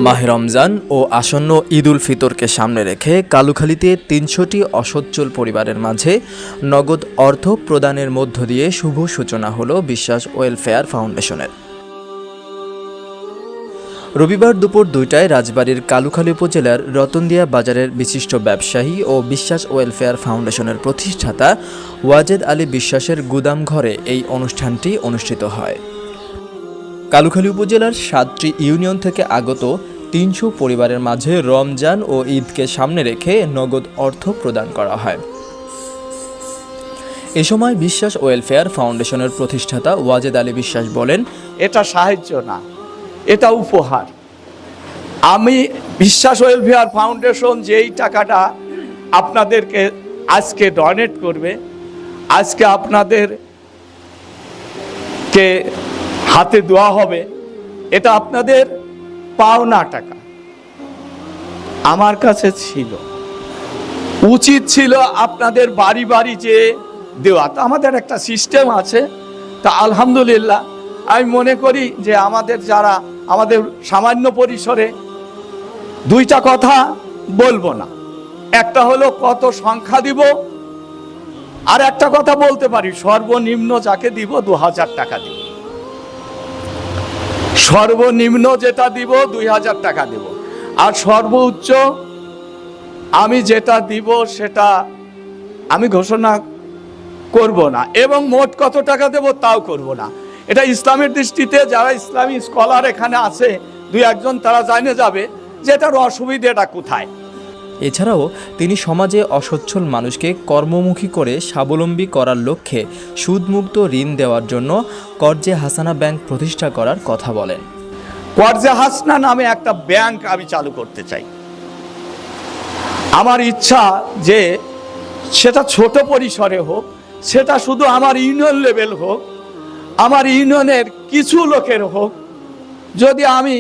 মাহে রমজান ও আসন্ন ঈদ উল ফিতরকে সামনে রেখে কালুখালীতে ৩০০টি অসচ্ছল পরিবারের মাঝে নগদ অর্থ প্রদানের মধ্য দিয়ে শুভ সূচনা হলো বিশ্বাস ওয়েলফেয়ার ফাউন্ডেশনের। রবিবার দুপুর ২টায় রাজবাড়ীর কালুখালী উপজেলার রতনদিয়া বাজারের বিশিষ্ট ব্যবসায়ী ও বিশ্বাস ওয়েলফেয়ার ফাউন্ডেশনের প্রতিষ্ঠাতা ওয়াজেদ আলী বিশ্বাসের গুদামঘরে এই অনুষ্ঠানটি অনুষ্ঠিত হয়। কালুখালী উপজেলার ৭টি ইউনিয়ন থেকে আগত ৩০০ পরিবারের মাঝে রমজান ও ঈদকে সামনে রেখে নগদ অর্থ প্রদান করা হয়। এ সময় বিশ্বাস ওয়েলফেয়ার ফাউন্ডেশনের প্রতিষ্ঠাতা ওয়াজেদ আলী বিশ্বাস বলেন, এটা সাহায্য না, এটা উপহার। আমি বিশ্বাস ওয়েলফেয়ার ফাউন্ডেশন যেই টাকাটা আপনাদেরকে আজকে ডোনেট করবে, আজকে আপনাদেরকে হাতে দেওয়া হবে, এটা আপনাদের পাওনা টাকা। আমার কাছে ছিল, উচিত ছিল আপনাদের বাড়ি বাড়ি যে দেওয়া। তা আমাদের একটা সিস্টেম আছে, তা আলহামদুলিল্লাহ আমি মনে করি যে যারা আমাদের সামান্য পরিসরে দুইটা কথা বলবো না, একটা হলো কত সংখ্যা দিব, আর একটা কথা বলতে পারি সর্বনিম্ন যাকে দিব ২০০০ টাকা দিব, সর্বনিম্ন যেটা দিব ২০০০ টাকা দিব, আর সর্বোচ্চ আমি যেটা দিব সেটা আমি ঘোষণা করব না, এবং মোট কত টাকা দেব তাও করব না। এটা ইসলামের দৃষ্টিতে যারা ইসলামী স্কলার এখানে আছে দুই একজন, তারা জানে যাবে যে এটার অসুবিধাটা কোথায়। এছাড়াও তিনি সমাজে অসচ্ছল মানুষকে কর্মমুখী করে স্বাবলম্বী করার লক্ষ্যে সুদমুক্ত ঋণ দেওয়ার জন্য কর্জে হাসানা ব্যাংক প্রতিষ্ঠা করার কথা বলেন। কর্জে হাসানা নামে একটা ব্যাংক আমি চালু করতে চাই। আমার ইচ্ছা যে সেটা ছোট পরিসরে হোক, সেটা শুধু আমার ইউনিয়ন লেভেল হোক, আমার ইউনিয়নের কিছু লোকের হোক। যদি আমি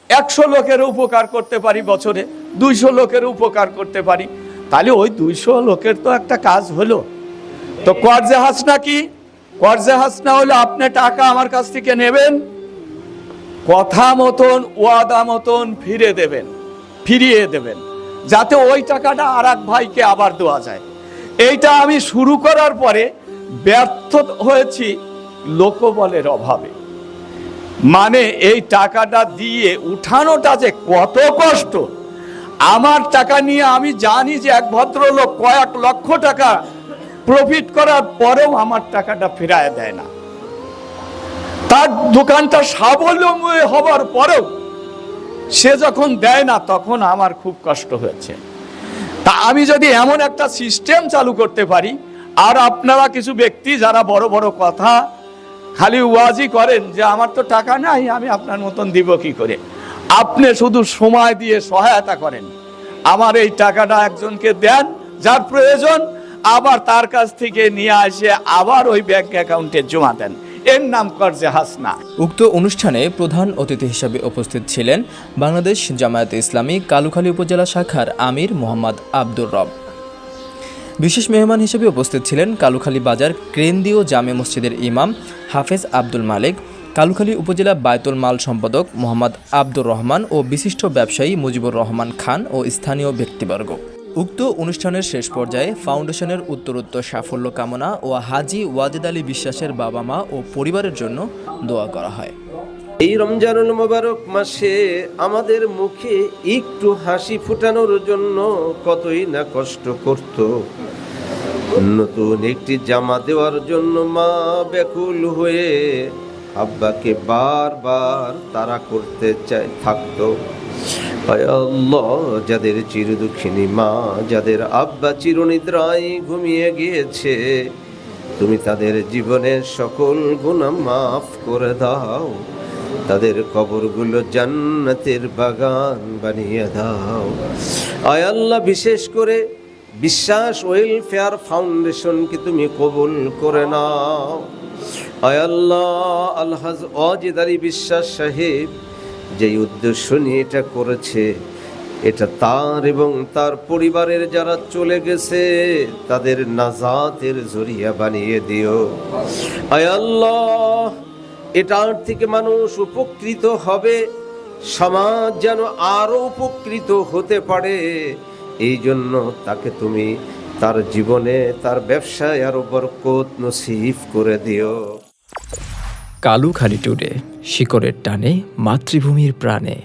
১০০ লোকের উপকার করতে পারি, বছরে ২০০ লোকের উপকার করতে পারি, তাহলে ওই ২০০ লোকের তো একটা কাজ হলো। তো কর্জে হাসানা কি? কর্জে হাসানা হলো আপনি টাকা আমার কাছ থেকে নেবেন, কথা মতন ওয়াদা মতন ফিরিয়ে দেবেন, যাতে ওই টাকাটা আর এক ভাইকে আবার দেওয়া যায়। এইটা আমি শুরু করার পরে ব্যর্থ হয়েছি লোকবলের অভাবে। মানে এই টাকাটা দিয়ে উঠানোটা যে কত কষ্ট। আমার টাকা নিয়ে আমি জানি যে এক ভদ্রলোক কয়েক লক্ষ টাকা প্রফিট করার পরেও আমার টাকাটা ফেরায় দেয় না। তার দোকানটা স্বাবলম্বী হবার পরেও সে যখন দেয় না, তখন আমার খুব কষ্ট হয়েছে। তা আমি যদি এমন একটা সিস্টেম চালু করতে পারি, আর আপনারা কিছু ব্যক্তি যারা বড় বড় কথা খালি ওয়াজি করেন যে আমার তো টাকা নাই, আমি আপনার মতন দিব কি করে, আপনি শুধু সময় দিয়ে সহায়তা করেন, আমার এই টাকাটা একজনকে দেন যার প্রয়োজন, আবার তার কাছ থেকে নিয়ে আসে আবার ওই ব্যাংক অ্যাকাউন্টে জমা দেন। এর নাম কর্জে হাসানা। উক্ত অনুষ্ঠানে প্রধান অতিথি হিসেবে উপস্থিত ছিলেন বাংলাদেশ জামায়াতে ইসলামী কালুখালী উপজেলা শাখার আমির মোহাম্মদ আব্দুর রব। বিশেষ মেহমান হিসেবে উপস্থিত ছিলেন কালুখালী বাজার কেন্দ্রীয় জামে মসজিদের ইমাম হাফেজ আব্দুল মালিক, কালুখালী উপজেলা বায়তুল মাল সম্পাদক মোহাম্মদ আব্দুর রহমান ও বিশিষ্ট ব্যবসায়ী মুজিবুর রহমান খান ও স্থানীয় ব্যক্তিবর্গ। উক্ত অনুষ্ঠানের শেষ পর্যায়ে ফাউন্ডেশনের উত্তরোত্তর সাফল্য কামনা ও হাজী ওয়াজেদ আলী বিশ্বাসের বাবা মা ও পরিবারের জন্য দোয়া করা হয়। এই রমজানুল মোবারক মাসে আমাদের মুখে একটু হাসি ফুটানোর জন্য কতই না কষ্ট করত। নতুন একটি জামা দেওয়ার জন্য মা ব্যাকুল হয়ে আব্বাকে বারবার তাড়া করতে থাকতো। আল্লাহ, যাদের চিরদুঃখিনী মা, যাদের আব্বা চিরনিদ্রায় ঘুমিয়ে গিয়েছে, তুমি তাদের জীবনের সকল গুনাহ মাফ করে দাও, তাদের কবরগুলো জান্নাতের বাগান বানিয়ে দাও। আয় আল্লাহ, বিশেষ করে বিশ্বাস ওয়েলফেয়ার ফাউন্ডেশনকে তুমি কবুল করে নাও। আয় আল্লাহ, আলহাজ ওয়াজেদ আলী বিশ্বাস সাহেব যেই উদ্দেশ্য নিয়ে এটা করেছে, এটা তার এবং তার পরিবারের যারা চলে গেছে তাদের নাজাতের জরিয়া বানিয়ে দিও। আয় আল্লাহ, এটার থেকে মানুষ উপকৃত হবে, সমাজ যেন আরো উপকৃত হতে পারে, এই জন্য তাকে তুমি তার জীবনে, তার ব্যবসায় আরো বরকত নসিব করে দিও। কালুখালী টুডে, শিকড়ের টানে মাতৃভূমির প্রাণে।